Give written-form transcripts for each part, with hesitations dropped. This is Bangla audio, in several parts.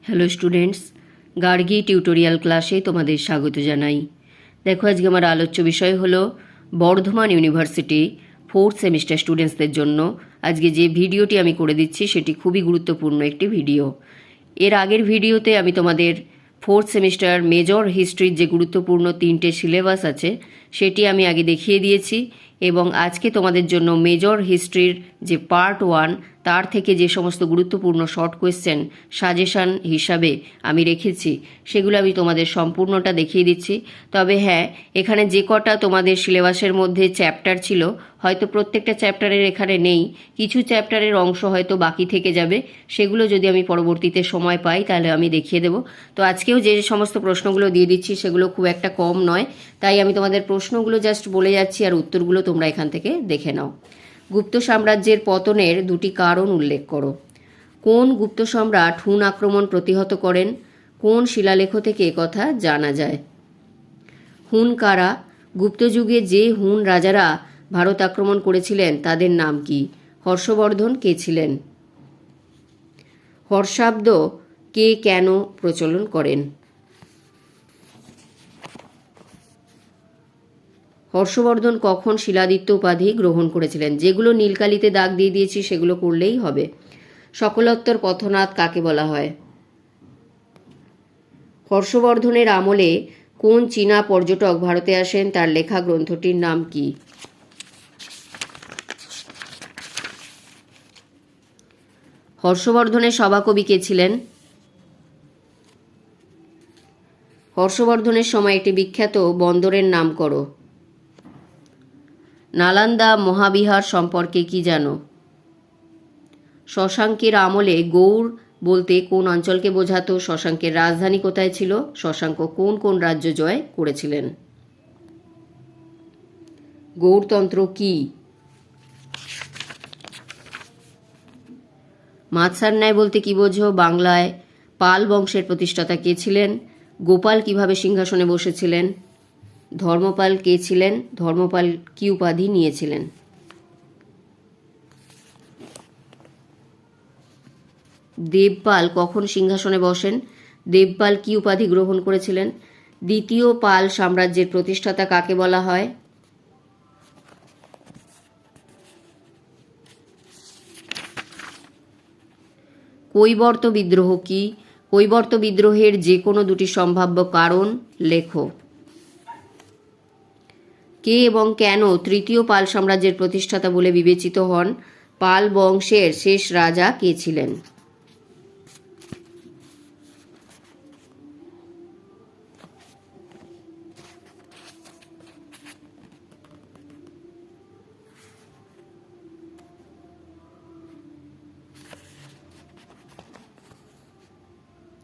হ্যালো স্টুডেন্টস, গার্গী টিউটোরিয়াল ক্লাসে তোমাদের স্বাগত জানাই। দেখো, আজকে আমার আলোচ্য বিষয় হলো বর্ধমান ইউনিভার্সিটি 4th সেমিস্টার স্টুডেন্টসদের জন্য আজকে যে ভিডিওটি আমি করে দিচ্ছি সেটি খুবই গুরুত্বপূর্ণ একটি ভিডিও। এর আগের ভিডিওতে আমি তোমাদের 4th সেমিস্টার মেজর হিস্ট্রির যে গুরুত্বপূর্ণ 3টে সিলেবাস আছে সেটি আমি আগে দেখিয়ে দিয়েছি, এবং আজকে তোমাদের জন্য মেজর হিস্ট্রির যে পার্ট 1 তার থেকে যে সমস্ত গুরুত্বপূর্ণ শর্ট কোয়েশ্চেন সাজেশান হিসাবে আমি রেখেছি সেগুলো আমি তোমাদের সম্পূর্ণটা দেখিয়ে দিচ্ছি। তবে হ্যাঁ, এখানে যে কটা তোমাদের সিলেবাসের মধ্যে চ্যাপ্টার ছিল হয়তো প্রত্যেকটা চ্যাপ্টারের এখানে নেই, কিছু চ্যাপ্টারের অংশ হয়তো বাকি থেকে যাবে, সেগুলো যদি আমি পরবর্তীতে সময় পাই তাহলে আমি দেখিয়ে দেবো। তো আজকেও যে সমস্ত প্রশ্নগুলো দিয়ে দিচ্ছি সেগুলো খুব একটা কম নয়, তাই আমি তোমাদের প্রশ্নগুলো জাস্ট বলে যাচ্ছি আর উত্তরগুলো তোমরা এখান থেকে দেখে নাও। গুপ্ত সাম্রাজ্যের পতনের দুটি কারণ উল্লেখ করো। কোন গুপ্ত সম্রাট হুন আক্রমণ প্রতিহত করেন? কোন শিলালেখ থেকে একথা জানা যায়? হুন কারা? গুপ্তযুগে যে হুন রাজারা ভারত আক্রমণ করেছিলেন তাদের নাম কি? হর্ষবর্ধন কে ছিলেন? হর্ষাব্দ কে কেন প্রচলন করেন? হর্ষবর্ধন কখন শিলাদিত্য উপাধি গ্রহণ করেছিলেন? যেগুলো নীলকালিতে দাগ দিয়ে দিয়েছি সেগুলো করলেই হবে। সকলোত্তর পথনাথ কাকে বলা হয়? হর্ষবর্ধনের আমলে কোন চীনা পর্যটক ভারতে আসেন? তার লেখা গ্রন্থটির নাম কি? হর্ষবর্ধনের সভাকবি কে ছিলেন? হর্ষবর্ধনের সময় একটি বিখ্যাত বন্দরের নাম করো। নালন্দা মহাবিহার সম্পর্কে কি জানো? শশাঙ্কের আমলে গৌড় বলতে কোন অঞ্চলকে বোঝাতো? শশাঙ্কের রাজধানী কোথায় ছিল? শশাঙ্ক কোন কোন রাজ্য জয় করেছিলেন? গৌড়তন্ত্র কি? মাতসার ন্যায় বলতে কি বোঝো? বাংলায় পাল বংশের প্রতিষ্ঠাতা কে ছিলেন? গোপাল কিভাবে সিংহাসনে বসেছিলেন? ধর্মপাল কে ছিলেন? ধর্মপাল কি উপাধি নিয়েছিলেন? দেবপাল কখন সিংহাসনে বসেন? দেবপাল কি উপাধি গ্রহণ করেছিলেন? দ্বিতীয় পাল সাম্রাজ্যের প্রতিষ্ঠাতা কাকে বলা হয়? কৈবর্ত বিদ্রোহ কি? কৈবর্ত বিদ্রোহের যে কোনো দুটি সম্ভাব্য কারণ লেখো। কে এবং কেন তৃতীয় পাল সাম্রাজ্যের প্রতিষ্ঠাতা বলে বিবেচিত হন? পাল বংশের শেষ রাজা কে ছিলেন?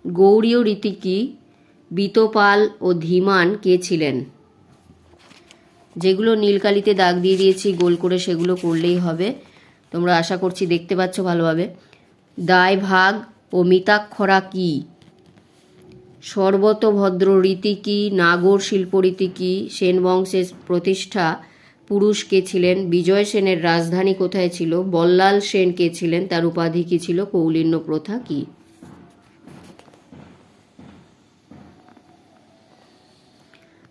গৌড়ীয় রীতি কি? বিতপাল ও ধীমান কে ছিলেন? যেগুলো নীলকালিতে দাগ দিয়ে দিয়েছি গোল করে সেগুলো করলেই হবে। তোমরা আশা করছি দেখতে পাচ্ছ ভালোভাবে। দায় ভাগ ও মিতাক্ষরা কি? সর্বতভদ্র রীতি কি? নাগর শিল্পরীতি কি? সেন বংশের প্রতিষ্ঠা পুরুষ কে ছিলেন? বিজয় সেনের রাজধানী কোথায় ছিল? বল্লাল সেন কে ছিলেন? তার উপাধি কি ছিল? কৌলিন্য প্রথা কি?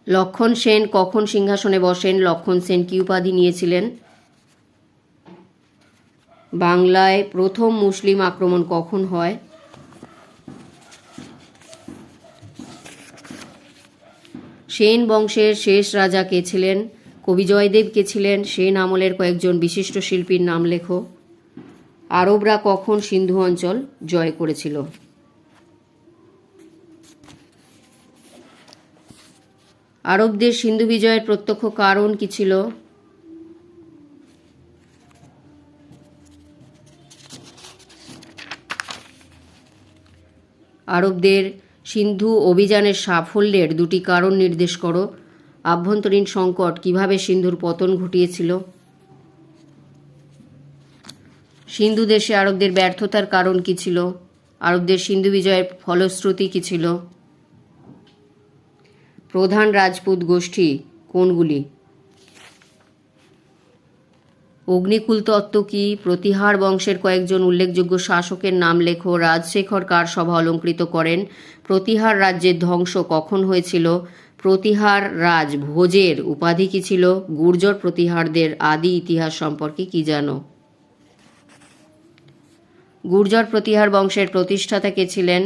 লক্ষণ সেন কখন সিংহাসনে বসেন? লক্ষণ সেন কি উপাধি নিয়েছিলেন? বাংলায় প্রথম মুসলিম আক্রমণ কখন হয়? সেন বংশের শেষ রাজা কে ছিলেন? কবি জয়দেব কে ছিলেন? সেন আমলের কয়েকজন বিশিষ্ট শিল্পীর নাম লেখো। আরবরা কখন সিন্ধু অঞ্চল জয় করেছিল? আরবদের সিন্ধু বিজয়ের প্রত্যক্ষ কারণ কি ছিল? আরবদের সিন্ধু অভিযানের সাফল্যের দুটি কারণ নির্দেশ করো। আভ্যন্তরীণ সংকট কিভাবে সিন্ধুর পতন ঘটিয়েছিল? সিন্ধু দেশে আরবদের ব্যর্থতার কারণ কি ছিল? আরবদের সিন্ধু বিজয়ের ফলশ্রুতি কি ছিল? প্রধান রাজপুত গোষ্ঠী কোনগুলি? অগ্নিকুল তত্ত্ব কি? প্রতিহার বংশের কয়েকজন উল্লেখযোগ্য শাসকের নাম লেখো। রাজশেখর কার সভা অলঙ্কৃত করেন? প্রতিহার রাজ্যের ধ্বংস কখন হয়েছিল? প্রতিহার রাজ ভোজের উপাধি কী ছিল? গুর্জর প্রতিহারদের আদি ইতিহাস সম্পর্কে কি জানো? গুর্জর প্রতিহার বংশের প্রতিষ্ঠাতা কে ছিলেন?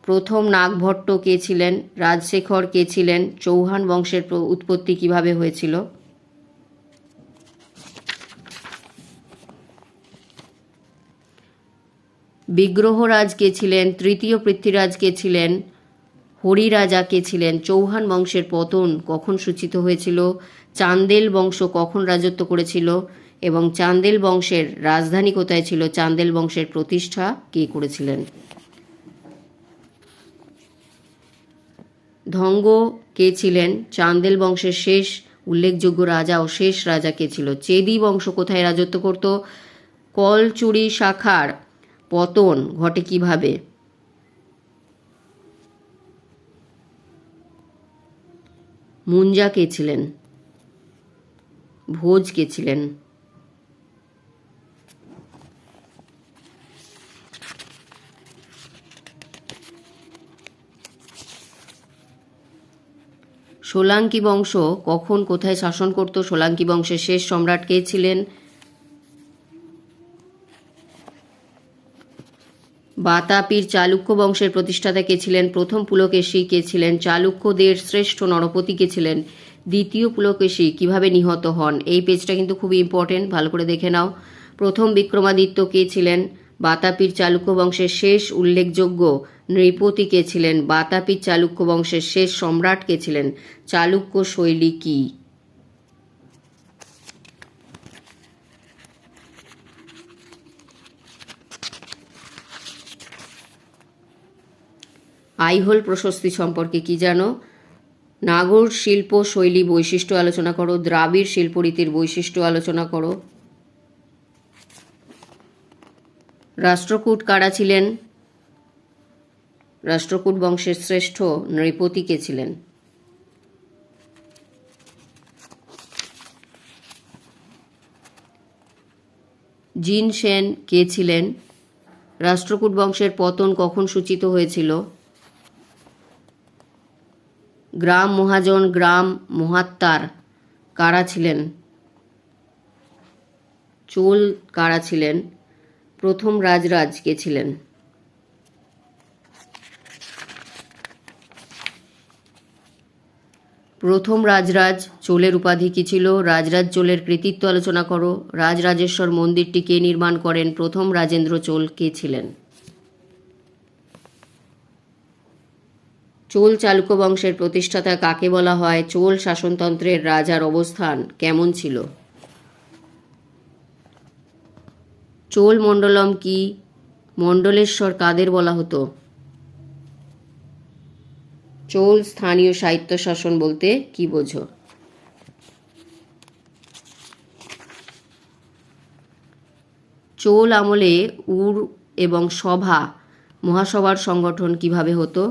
প্রথম নাগভট্ট কে ছিলেন? রাজশেখর কে ছিলেন? চৌহান বংশের উৎপত্তি কিভাবে হয়েছিল? বিগ্রহরাজ কে ছিলেন? তৃতীয় পৃথ্বীরাজ কে ছিলেন? হরিরাজা কে ছিলেন? চৌহান বংশের পতন কখন সূচিত হয়েছিল? চান্দেল বংশ কখন রাজত্ব করেছিল এবং চান্দেল বংশের রাজধানী কোথায় ছিল? চান্দেল বংশের প্রতিষ্ঠা কে করেছিলেন? ধঙ্গ কে ছিলেন? চান্দেল বংশের শেষ উল্লেখযোগ্য রাজা ও শেষ রাজা কে ছিল? চেদি বংশ কোথায় রাজত্ব করত? কলচুরি শাখার পতন ঘটে কিভাবে? মুঞ্জা কে ছিলেন? ভোজ কে ছিলেন? সোলাঙ্কি বংশ কখন কোথায় শাসন করত? সোলাঙ্কি বংশের শেষ সম্রাট কে ছিলেন? বাতাপির চালুক্য বংশের প্রতিষ্ঠাতা কে ছিলেন? প্রথম পুলকেশী কে ছিলেন? চালুক্যদের শ্রেষ্ঠ নরপতি কে ছিলেন? দ্বিতীয় পুলকেশী কিভাবে নিহত হন? এই পেজটা কিন্তু খুবই ইম্পর্টেন্ট, ভালো করে দেখে নাও। প্রথম বিক্রমাদিত্য কে ছিলেন? বাতাপির চালুক্য বংশের শেষ উল্লেখযোগ্য নৃপতি কে ছিলেন? বাতাপির চালুক্য বংশের শেষ সম্রাট কে ছিলেন? চালুক্য শৈলী কি? আইহোল প্রশস্তি সম্পর্কে কি জানো? নাগর শিল্প শৈলী বৈশিষ্ট্য আলোচনা করো। দ্রাবিড় শিল্পরীতির বৈশিষ্ট্য আলোচনা করো। রাষ্ট্রকূট কারা ছিলেন? রাষ্ট্রকূট বংশের শ্রেষ্ঠ নৃপতি কে ছিলেন? জিন সেন কে ছিলেন? রাষ্ট্রকূট বংশের পতন কখন সূচিত হয়েছিল? গ্রাম মহাজন গ্রাম মহাত্মার কারা ছিলেন? চোল কারা ছিলেন? প্রথম রাজরাজ কে ছিলেন? প্রথম রাজরাজ চোলের উপাধি কী ছিল? রাজরাজ চোলের কৃতিত্ব আলোচনা করো। রাজরাজেশ্বর মন্দিরটি কে নির্মাণ করেন? প্রথম রাজেন্দ্র চোল কে ছিলেন? চোল চালুক্য বংশের প্রতিষ্ঠাতা কাকে বলা হয়? চোল শাসনতন্ত্রের রাজার অবস্থান কেমন ছিল? চোল মণ্ডলম কি? মণ্ডলেশ্বর কাদের বলা হতো? চোল স্থানীয় সাহিত্য শাসন বলতে কি বোঝো? চোল আমলে উর এবং সভা মহাসভার সংগঠন কিভাবে হতো?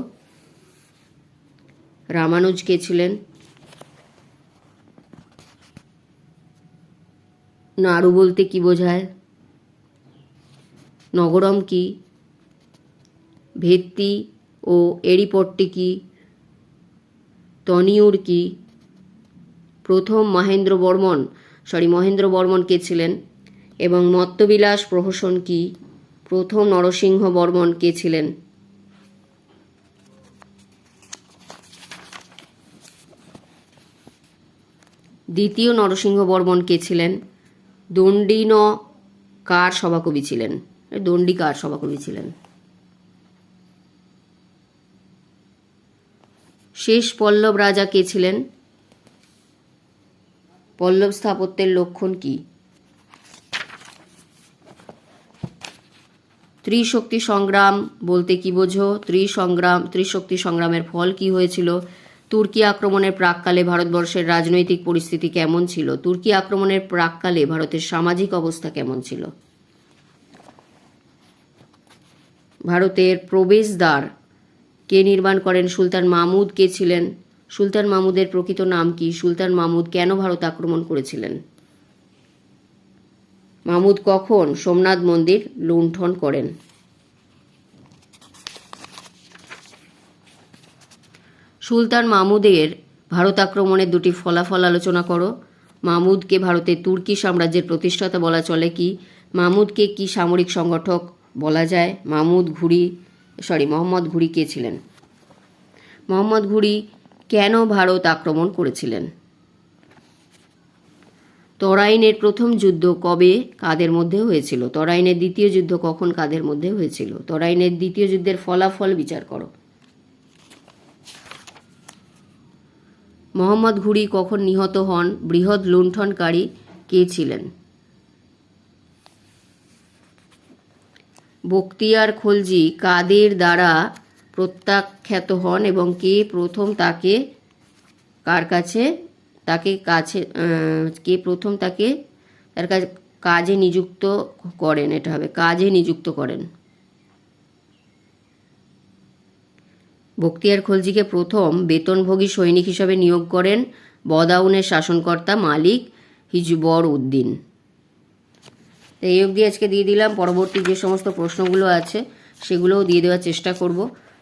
রামানুজ কে ছিলেন? নাড়ু বলতে কি বোঝায়? নগরম কি? ভেত্তি ও এড়িপট্টি কি? তনিউর কি? প্রথম মহেন্দ্র বর্মন কে ছিলেন? এবং মত্তবিলাস প্রহসন কি? প্রথম নরসিংহ বর্মন কে ছিলেন? দ্বিতীয় নরসিংহ বর্মন কে ছিলেন? দণ্ডিন কার সভাকবি ছিলেন? দণ্ডী কার সভাকবি ছিলেন? শেষ পল্লব রাজা কে ছিলেন? পল্লব স্থাপত্যের লক্ষণ কি? ত্রিশক্তি সংগ্রাম বলতে কি বোঝো? ত্রিশক্তি সংগ্রামের ফল কি হয়েছিল? তুর্কি আক্রমণের প্রাককালে ভারতবর্ষের রাজনৈতিক পরিস্থিতি কেমন ছিল? তুর্কি আক্রমণের প্রাককালে ভারতের সামাজিক অবস্থা কেমন ছিল? ভারতের প্রবেশদ্বার কে নির্মাণ করেন? সুলতান মাহমুদ কে ছিলেন? সুলতান মাহমুদের প্রকৃত নাম কি? সুলতান মাহমুদ কেন ভারত আক্রমণ করেছিলেন? মাহমুদ কখন সোমনাথ মন্দির লুণ্ঠন করেন? সুলতান মাহমুদের ভারত আক্রমণের দুটি ফলাফল আলোচনা করো। মাহমুদকে ভারতের তুর্কি সাম্রাজ্যের প্রতিষ্ঠাতা বলা চলে কি? মাহমুদকে কি সামরিক সংগঠক বলা যায়? মোহাম্মদ ঘুরি কে ছিলেন? মোহাম্মদ ঘুরি কেন ভারত আক্রমণ করেছিলেন? তরাইনের প্রথম যুদ্ধ কবে কাদের মধ্যে হয়েছিল? তরাইনের দ্বিতীয় যুদ্ধ কখন কাদের মধ্যে হয়েছিল? তরাইনের দ্বিতীয় যুদ্ধের ফলাফল বিচার করো। মোহাম্মদ ঘুরি কখন নিহত হন? বৃহৎ লুণ্ঠনকারী কে ছিলেন? বখতিয়ার খলজি কাদের দ্বারা প্রত্যাখ্যাত হন এবং কে প্রথম তাকে তার কাজে নিযুক্ত করেন? এটা হবে কাজে নিযুক্ত করেন। বখতিয়ার খলজিকে প্রথম বেতনভোগী সৈনিক হিসাবে নিয়োগ করেন বদাউনের শাসনকর্তা মালিক হিজবর উদ্দিন। এই অবধি আজকে দিয়ে দিলাম। পরবর্তী যে সমস্ত প্রশ্নগুলো আছে সেগুলোও দিয়ে দেওয়ার চেষ্টা করব।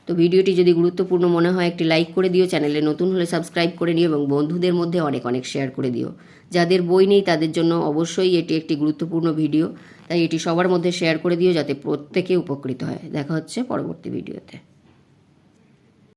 তো ভিডিওটি যদি গুরুত্বপূর্ণ মনে হয় একটি লাইক করে দিও, চ্যানেলে নতুন হলে সাবস্ক্রাইব করে নিও এবং বন্ধুদের মধ্যে অনেক অনেক শেয়ার করে দিও। যাদের বই নেই তাদের জন্য অবশ্যই এটি একটি গুরুত্বপূর্ণ ভিডিও, তাই এটি সবার মধ্যে শেয়ার করে দিও যাতে প্রত্যেকে উপকৃত হয়। দেখা হচ্ছে পরবর্তী ভিডিওতে।